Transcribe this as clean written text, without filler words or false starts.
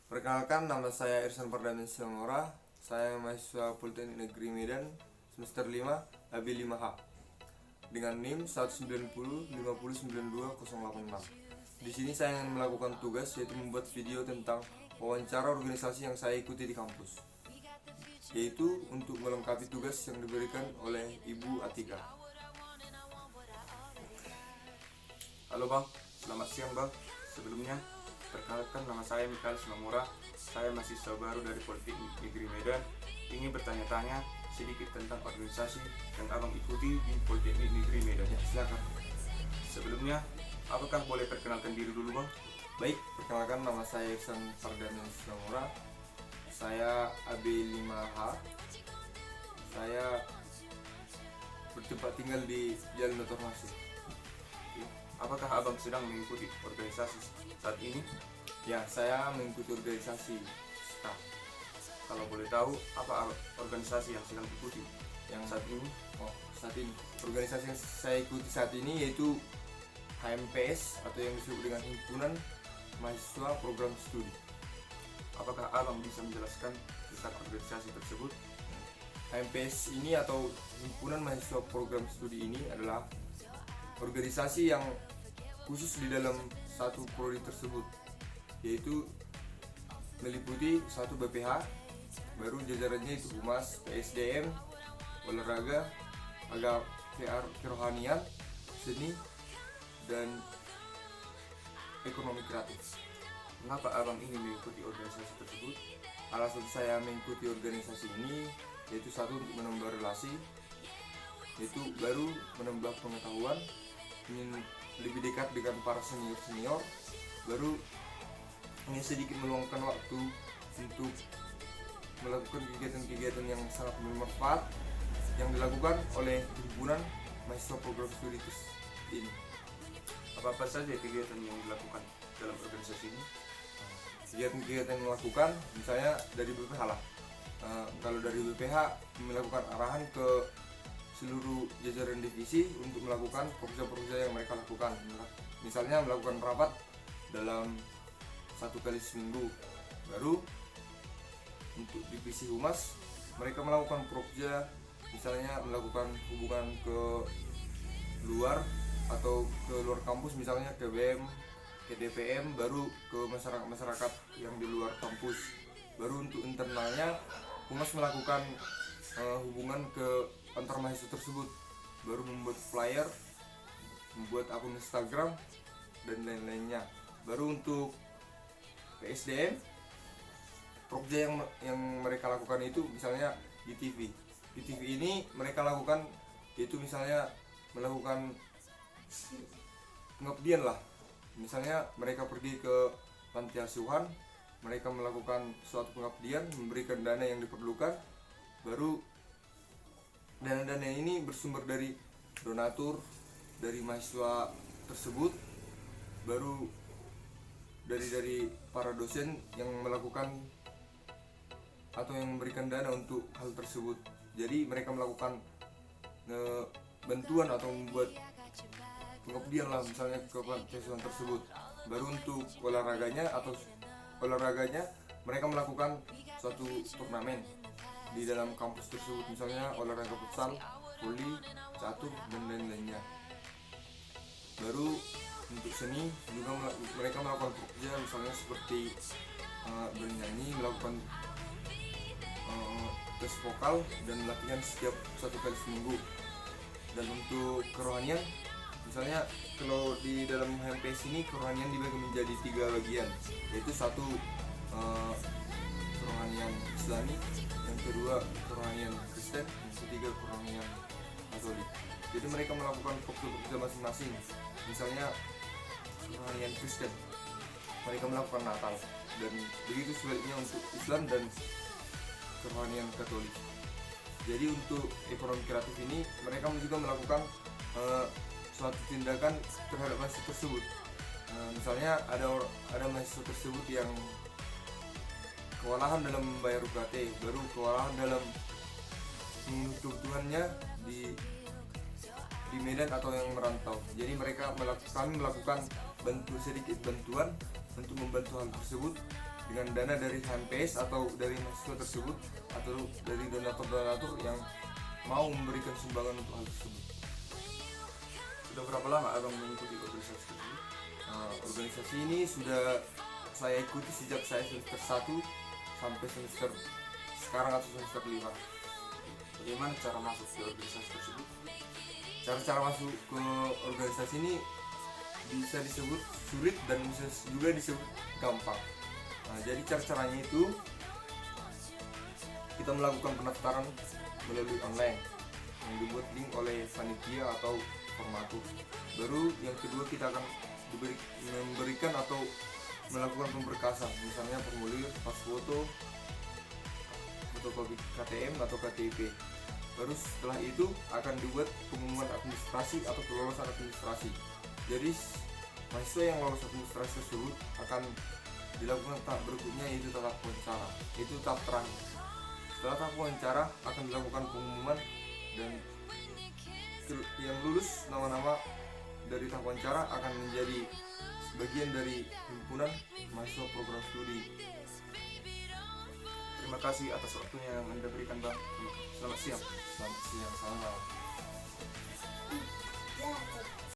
Perkenalkan, nama saya Irsan Pardana Silamora. Saya mahasiswa Politeknik Negeri Medan semester 5 AB 5H dengan NIM 190509286. Di sini saya ingin melakukan tugas, yaitu membuat video tentang wawancara organisasi yang saya ikuti di kampus, yaitu untuk melengkapi tugas yang diberikan oleh Ibu Atika. Halo Bang, selamat siang Bang. Sebelumnya, perkenalkan nama saya Mikael Silamora. Saya mahasiswa baru dari Politeknik Negeri Medan. Ingin bertanya-tanya sedikit tentang organisasi yang Abang ikuti di Politeknik Negeri Medan. Ya, silakan. Sebelumnya, apakah boleh perkenalkan diri dulu Bang? Baik, perkenalkan, nama saya Irsan Pardana Silamora. Saya AB 5H. Saya bertempat tinggal di Jalan Dr. Masih. Apakah Abang sedang mengikuti organisasi saat ini? Ya, saya mengikuti organisasi STA. Kalau boleh tahu, apa organisasi yang sedang diikuti Yang saat ini? saat ini organisasi yang saya ikuti saat ini yaitu HMPS atau yang disebut dengan Himpunan Mahasiswa Program Studi. Apakah Abang bisa menjelaskan tentang organisasi tersebut? HMPS ini atau Himpunan Mahasiswa Program Studi ini adalah organisasi yang khusus di dalam satu prodi tersebut, yaitu meliputi satu BPH, baru jajarannya itu Humas, PSDM, olahraga, kerohanian, seni, dan ekonomi kreatif. Mengapa Abang ingin mengikuti organisasi tersebut? Alasan saya mengikuti organisasi ini yaitu satu, untuk menambah relasi, yaitu baru menambah pengetahuan, ingin lebih dekat dengan para senior, baru ingin sedikit meluangkan waktu untuk melakukan kegiatan-kegiatan yang sangat bermanfaat yang dilakukan oleh himpunan mahasiswa program studi ini. Apa saja kegiatan yang dilakukan dalam organisasi ini? Kegiatan-kegiatan yang dilakukan misalnya dari BPH lah. Kalau dari BPH melakukan arahan ke seluruh jajaran divisi untuk melakukan proposal-proposal yang mereka lakukan. Misalnya melakukan rapat dalam 1 kali seminggu. Baru untuk divisi humas mereka melakukan proposal, misalnya melakukan hubungan ke luar atau ke luar kampus, misalnya ke BM, ke DPM, baru ke masyarakat yang di luar kampus. Baru untuk internalnya humas melakukan hubungan ke antar mahasiswa tersebut, baru membuat flyer, membuat akun Instagram, dan lain-lainnya. Baru untuk PSDM, program yang mereka lakukan itu misalnya di TV. Di TV ini mereka lakukan yaitu misalnya melakukan pengabdian lah. Misalnya mereka pergi ke panti asuhan, mereka melakukan suatu pengabdian, memberikan dana yang diperlukan. Baru dana-dana ini bersumber dari donatur dari mahasiswa tersebut, baru dari para dosen yang melakukan atau yang memberikan dana untuk hal tersebut. Jadi mereka melakukan bantuan atau membuat pengabdian lah, misalnya ke pantiasuhan tersebut. Baru untuk olahraganya mereka melakukan suatu turnamen di dalam kampus tersebut, misalnya olahraga futsal, voli, catur, dan lain-lainnya. Baru untuk seni juga mereka melakukan proposal, misalnya seperti bernyanyi, melakukan tes vokal dan latihan setiap 1 kali seminggu. Dan untuk kerohanian, misalnya kalau di dalam HMPS ini kerohanian dibagi menjadi 3 bagian, yaitu satu kerohanian Islami, yang kedua kerohanian Kristen, yang ketiga kerohanian Katolik. Jadi mereka melakukan proposal masing-masing. Misalnya kerohanian Kristen, mereka melakukan Natal, dan begitu sebaliknya untuk Islam dan kerohanian Katolik. Jadi untuk ekonomi kreatif ini mereka juga melakukan suatu tindakan terhadap mahasiswa tersebut. Misalnya ada mahasiswa tersebut yang kewalahan dalam membayar UKT, baru kewalahan dalam memenuhi kebutuhannya di Medan atau yang merantau. Jadi kami melakukan sedikit bantuan untuk membantu hal tersebut. dengan dana dari HMPS atau dari mahasiswa tersebut atau dari donatur-donatur yang mau memberikan sumbangan untuk hal tersebut. Sudah berapa lama abang mengikuti organisasi tersebut? Organisasi ini sudah saya ikuti sejak saya semester 1 sampai semester sekarang atau semester 5. Bagaimana cara masuk ke organisasi tersebut? Cara-cara masuk ke organisasi ini bisa disebut sulit dan bisa juga disebut gampang. Jadi cara-caranya itu kita melakukan pendaftaran melalui online yang dibuat link oleh panitia atau formatur. Baru yang kedua kita akan memberikan atau melakukan pemberkasan, misalnya formulir, pas foto, fotokopi KTM atau KTP. Baru setelah itu akan dibuat pengumuman administrasi atau kelolosan administrasi. Jadi mahasiswa yang lolos administrasi tersebut akan dilakukan tahap berikutnya, yaitu tahap wawancara. Itu tahap terakhir. Setelah tahap wawancara akan dilakukan pengumuman, dan yang lulus nama-nama dari tahap wawancara akan menjadi bagian dari himpunan mahasiswa program studi. Terima kasih atas waktunya yang Anda berikan, Bang. Selamat siang. Selamat siang, salam.